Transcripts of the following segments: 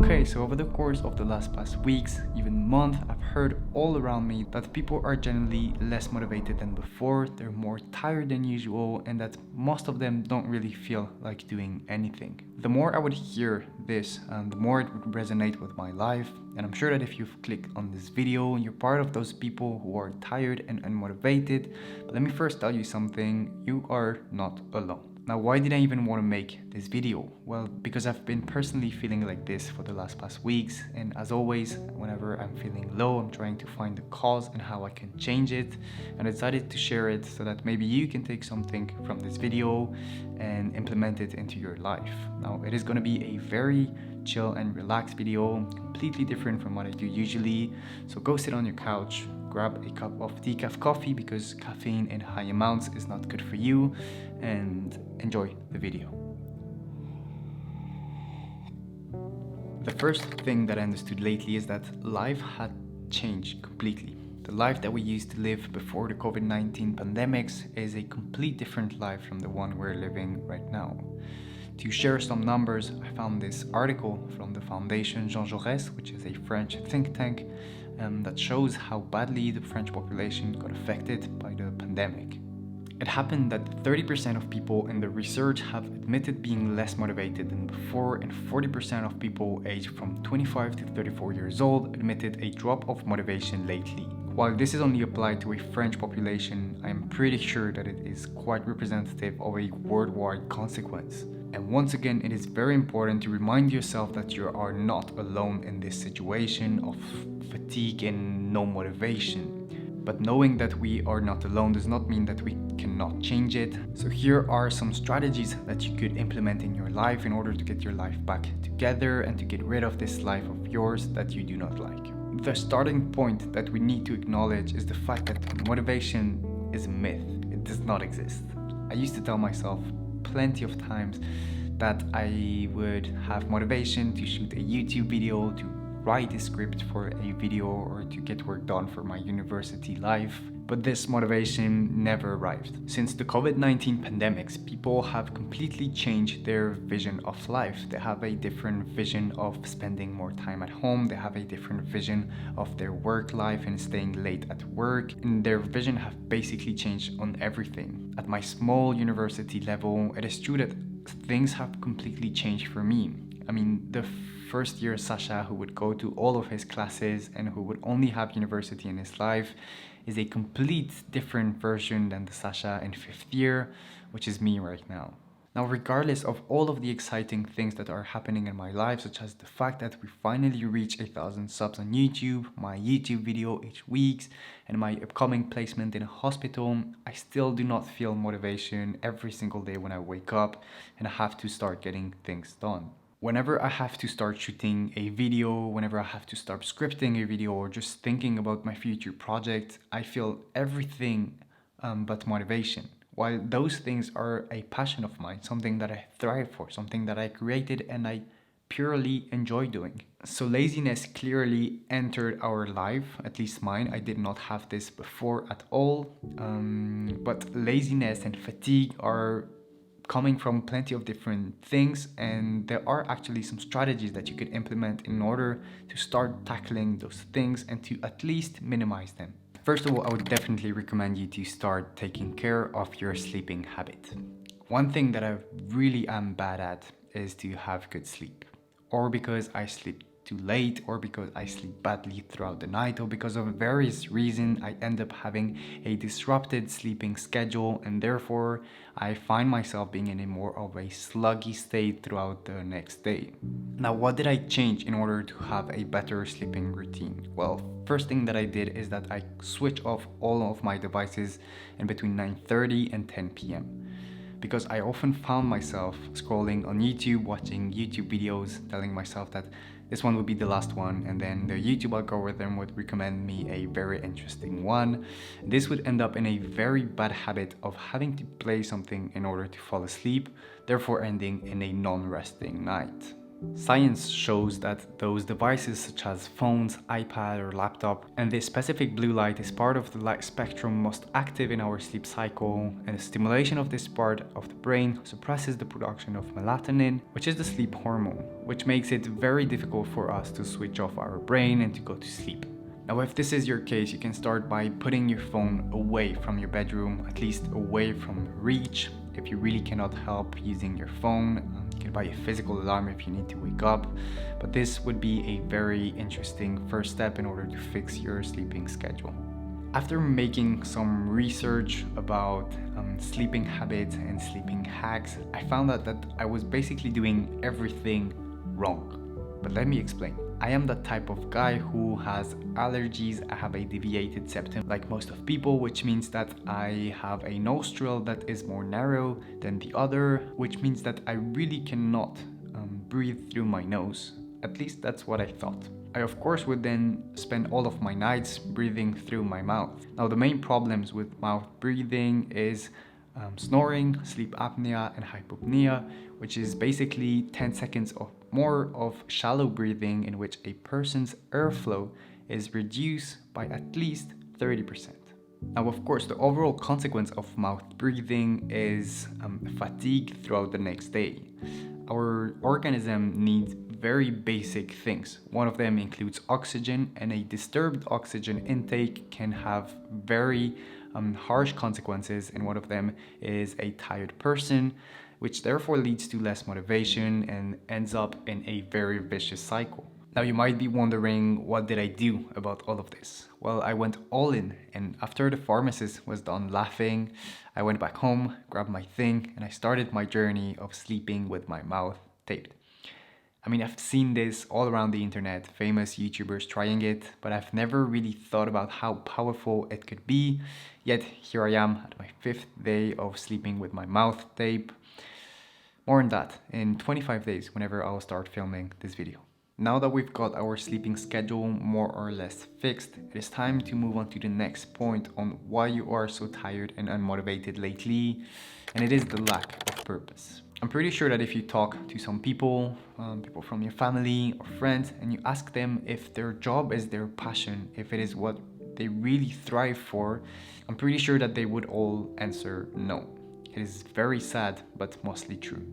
Okay, so over the course of the past weeks, even month, I've heard all around me that people are generally less motivated than before, they're more tired than usual, and that most of them don't really feel like doing anything. The more I would hear this, the more it would resonate with my life, and I'm sure that if you've clicked on this video, you're part of those people who are tired and unmotivated. But let me first tell you something, you are not alone. Now, why did I even want to make this video? Well, because I've been personally feeling like this for the past weeks, and as always, whenever I'm feeling low, I'm trying to find the cause and how I can change it, and I decided to share it so that maybe you can take something from this video and implement it into your life. Now, it is going to be a very chill and relaxed video, completely different from what I do usually, so go sit on your couch, grab a cup of decaf coffee because caffeine in high amounts is not good for you, and enjoy the video. The first thing that I understood lately is that life had changed completely. The life that we used to live before the COVID-19 pandemics is a complete different life from the one we're living right now. To share some numbers, I found this article from the Foundation Jean Jaurès, which is a French think tank, that shows how badly the French population got affected by the pandemic. It happened that 30% of people in the research have admitted being less motivated than before, and 40% of people aged from 25 to 34 years old admitted a drop of motivation lately. While this is only applied to a French population, I am pretty sure that it is quite representative of a worldwide consequence. And once again, it is very important to remind yourself that you are not alone in this situation of fatigue and no motivation. But knowing that we are not alone does not mean that we cannot change it. So here are some strategies that you could implement in your life in order to get your life back together and to get rid of this life of yours that you do not like. The starting point that we need to acknowledge is the fact that motivation is a myth. It does not exist. I used to tell myself plenty of times that I would have motivation to shoot a YouTube video, to write a script for a video, or to get work done for my university life. But this motivation never arrived. Since the COVID-19 pandemics, people have completely changed their vision of life. They have a different vision of spending more time at home. They have a different vision of their work life and staying late at work. And their vision have basically changed on everything. At my small university level, it is true that things have completely changed for me. I mean, the first year Sasha, who would go to all of his classes and who would only have university in his life, is a complete different version than the Sasha in 5th year, which is me right now. Now, regardless of all of the exciting things that are happening in my life, such as the fact that we finally reached 1,000 subs on YouTube, my YouTube video each week, and my upcoming placement in a hospital, I still do not feel motivation every single day when I wake up and I have to start getting things done. Whenever I have to start shooting a video, whenever I have to start scripting a video, or just thinking about my future project, I feel everything but motivation. While those things are a passion of mine, something that I thrive for, something that I created and I purely enjoy doing. So laziness clearly entered our life, at least mine. I did not have this before at all, but laziness and fatigue are coming from plenty of different things, and there are actually some strategies that you could implement in order to start tackling those things and to at least minimize them. First of all, I would definitely recommend you to start taking care of your sleeping habit. One thing that I really am bad at is to have good sleep, or because I sleep too late, or because I sleep badly throughout the night, or because of various reasons I end up having a disrupted sleeping schedule, and therefore I find myself being in a more of a sluggy state throughout the next day. Now, what did I change in order to have a better sleeping routine? Well, first thing that I did is that I switched off all of my devices in between 9:30 and 10 p.m. because I often found myself scrolling on YouTube, watching YouTube videos, telling myself that this one would be the last one, and then the YouTube algorithm would recommend me a very interesting one. This would end up in a very bad habit of having to play something in order to fall asleep, therefore ending in a non-resting night. Science shows that those devices such as phones, iPad or laptop, and this specific blue light is part of the light spectrum most active in our sleep cycle, and the stimulation of this part of the brain suppresses the production of melatonin, which is the sleep hormone, which makes it very difficult for us to switch off our brain and to go to sleep. Now, if this is your case, you can start by putting your phone away from your bedroom, at least away from reach. If you really cannot help using your phone, you can buy a physical alarm if you need to wake up. But this would be a very interesting first step in order to fix your sleeping schedule. After making some research about sleeping habits and sleeping hacks, I found out that I was basically doing everything wrong. But let me explain. I am the type of guy who has allergies. I have a deviated septum like most of people, which means that I have a nostril that is more narrow than the other, which means that I really cannot breathe through my nose. At least that's what I thought. I of course would then spend all of my nights breathing through my mouth. Now the main problems with mouth breathing is snoring, sleep apnea and hypopnea, which is basically 10 seconds or more of shallow breathing in which a person's airflow is reduced by at least 30%. Now, of course, the overall consequence of mouth breathing is fatigue throughout the next day. Our organism needs very basic things. One of them includes oxygen, and a disturbed oxygen intake can have very harsh consequences, and one of them is a tired person, which therefore leads to less motivation and ends up in a very vicious cycle. Now you might be wondering, what did I do about all of this? Well, I went all in, and after the pharmacist was done laughing, I went back home, grabbed my thing, and I started my journey of sleeping with my mouth taped. I mean, I've seen this all around the internet, famous YouTubers trying it, but I've never really thought about how powerful it could be. Yet here I am at my 5th day of sleeping with my mouth tape. More on that in 25 days whenever I'll start filming this video. Now that we've got our sleeping schedule more or less fixed, it is time to move on to the next point on why you are so tired and unmotivated lately, and it is the lack of purpose. I'm pretty sure that if you talk to some people, people from your family or friends, and you ask them if their job is their passion, if it is what they really thrive for, I'm pretty sure that they would all answer no. It is very sad, but mostly true.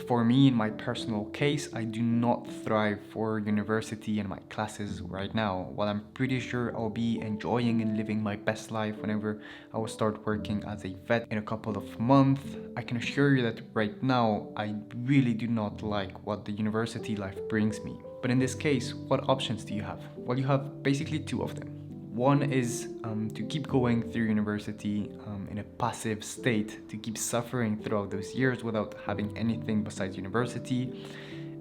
For me, in my personal case, I do not thrive for university and my classes right now. While I'm pretty sure I'll be enjoying and living my best life whenever I will start working as a vet in a couple of months, I can assure you that right now, I really do not like what the university life brings me. But in this case, what options do you have? Well, you have basically two of them. One is to keep going through university in a passive state, to keep suffering throughout those years without having anything besides university.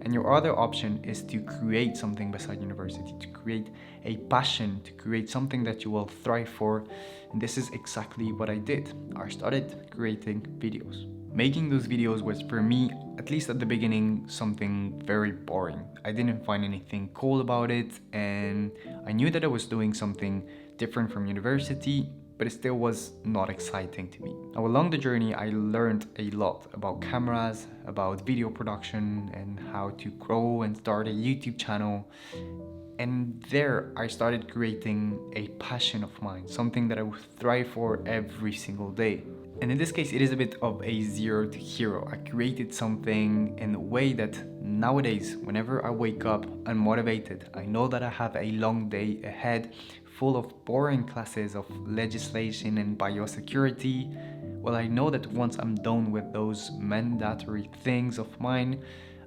And your other option is to create something besides university, to create a passion, to create something that you will thrive for. And this is exactly what I did. I started creating videos. Making those videos was, for me, at least at the beginning, something very boring. I didn't find anything cool about it, and I knew that I was doing something different from university, but it still was not exciting to me. Now, along the journey, I learned a lot about cameras, about video production, and how to grow and start a YouTube channel. And there I started creating a passion of mine, something that I would thrive for every single day. And in this case, it is a bit of a zero to hero. I created something in a way that nowadays, whenever I wake up unmotivated, I know that I have a long day ahead full of boring classes of legislation and biosecurity. Well, I know that once I'm done with those mandatory things of mine,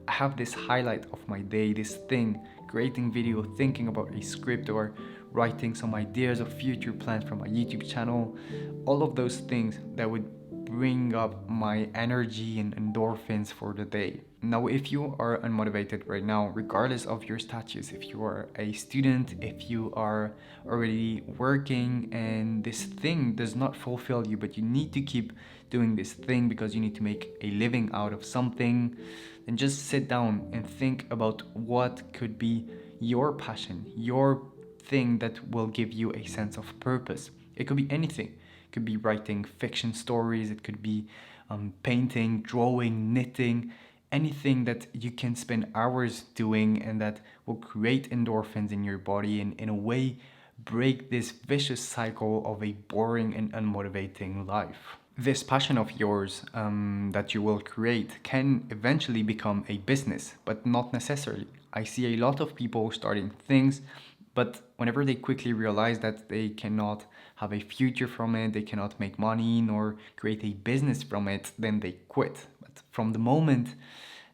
I have this highlight of my day, this thing, creating video, thinking about a script, or writing some ideas of future plans for my YouTube channel. All of those things that would bring up my energy and endorphins for the day. Now, if you are unmotivated right now, regardless of your status, if you are a student, if you are already working and this thing does not fulfill you, but you need to keep doing this thing because you need to make a living out of something, then just sit down and think about what could be your passion, your thing that will give you a sense of purpose. It could be anything. It could be writing fiction stories, it could be painting, drawing, knitting. anything that you can spend hours doing and that will create endorphins in your body and in a way break this vicious cycle of a boring and unmotivating life. This passion of yours that you will create can eventually become a business, but not necessarily. I see a lot of people starting things, but whenever they quickly realize that they cannot have a future from it, they cannot make money nor create a business from it, then they quit. But from the moment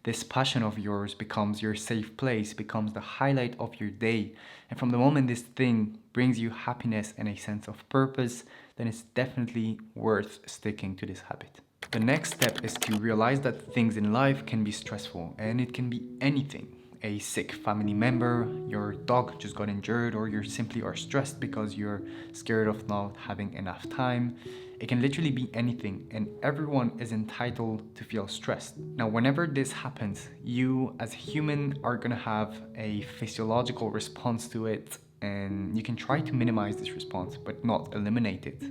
this passion of yours becomes your safe place, becomes the highlight of your day, and from the moment this thing brings you happiness and a sense of purpose, then it's definitely worth sticking to this habit. The next step is to realize that things in life can be stressful, and it can be anything. A sick family member, your dog just got injured, or you simply are stressed because you're scared of not having enough time. It can literally be anything, and everyone is entitled to feel stressed. Now, whenever this happens, you as a human are gonna have a physiological response to it, and you can try to minimize this response, but not eliminate it.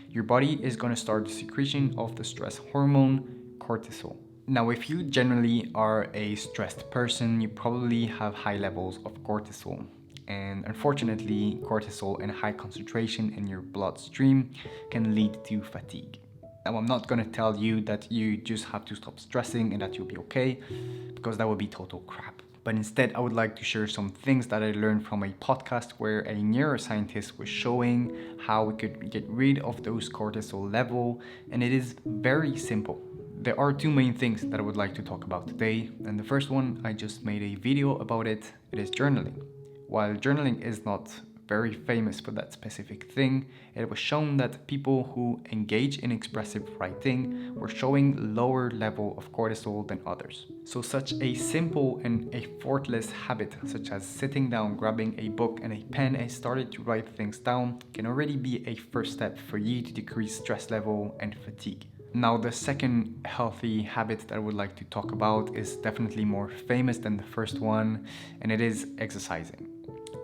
Your body is gonna start the secretion of the stress hormone, cortisol. Now, if you generally are a stressed person, you probably have high levels of cortisol. And unfortunately, cortisol in high concentration in your bloodstream can lead to fatigue. Now, I'm not gonna tell you that you just have to stop stressing and that you'll be okay, because that would be total crap. But instead, I would like to share some things that I learned from a podcast where a neuroscientist was showing how we could get rid of those cortisol level, and it is very simple. There are two main things that I would like to talk about today, and the first one, I just made a video about it. It is journaling. While journaling is not very famous for that specific thing, it was shown that people who engage in expressive writing were showing lower level of cortisol than others. So such a simple and effortless habit, such as sitting down, grabbing a book and a pen and starting to write things down, can already be a first step for you to decrease stress level and fatigue. Now, the second healthy habit that I would like to talk about is definitely more famous than the first one, and it is exercising.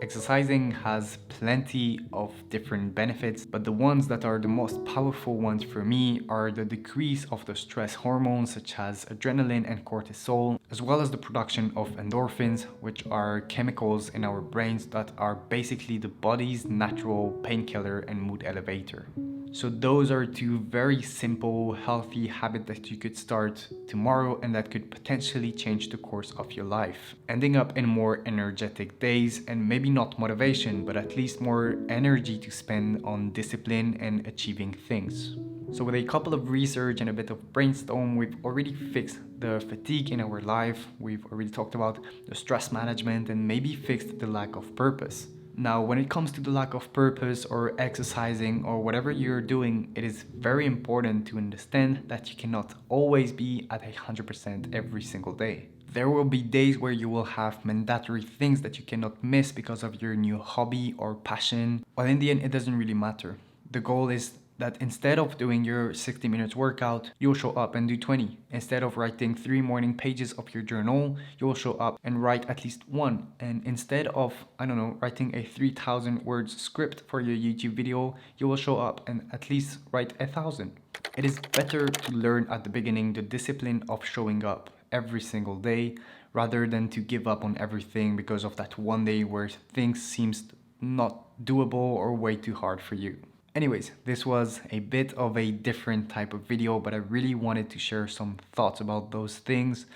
Exercising has plenty of different benefits, but the ones that are the most powerful ones for me are the decrease of the stress hormones such as adrenaline and cortisol, as well as the production of endorphins, which are chemicals in our brains that are basically the body's natural painkiller and mood elevator. So those are two very simple, healthy habits that you could start tomorrow and that could potentially change the course of your life, ending up in more energetic days and maybe not motivation, but at least more energy to spend on discipline and achieving things. So with a couple of research and a bit of brainstorm, we've already fixed the fatigue in our life, we've already talked about the stress management and maybe fixed the lack of purpose. Now, when it comes to the lack of purpose or exercising or whatever you're doing, it is very important to understand that you cannot always be at 100% every single day. There will be days where you will have mandatory things that you cannot miss because of your new hobby or passion. Well, in the end, it doesn't really matter. The goal is that instead of doing your 60 minutes workout, you'll show up and do 20. Instead of writing 3 morning pages of your journal, you'll show up and write at least one. And instead of, writing a 3,000 words script for your YouTube video, you will show up and at least write 1,000. It is better to learn at the beginning the discipline of showing up every single day rather than to give up on everything because of that one day where things seems not doable or way too hard for you. Anyways, this was a bit of a different type of video, but I really wanted to share some thoughts about those things.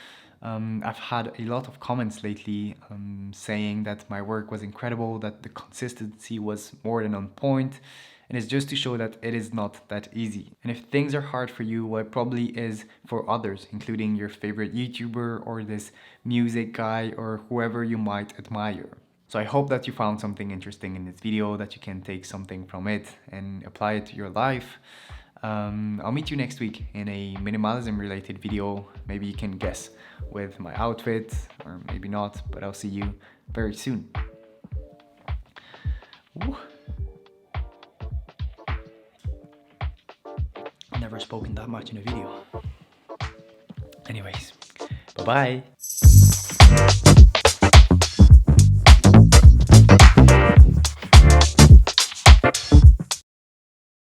I've had a lot of comments lately saying that my work was incredible, that the consistency was more than on point, and it's just to show that it is not that easy. And if things are hard for you, well, it probably is for others, including your favorite YouTuber or this music guy or whoever you might admire. So I hope that you found something interesting in this video, that you can take something from it and apply it to your life. I'll meet you next week in a minimalism related video. Maybe you can guess with my outfit, or maybe not, but I'll see you very soon. Woo. I've never spoken that much in a video. Anyways, bye-bye.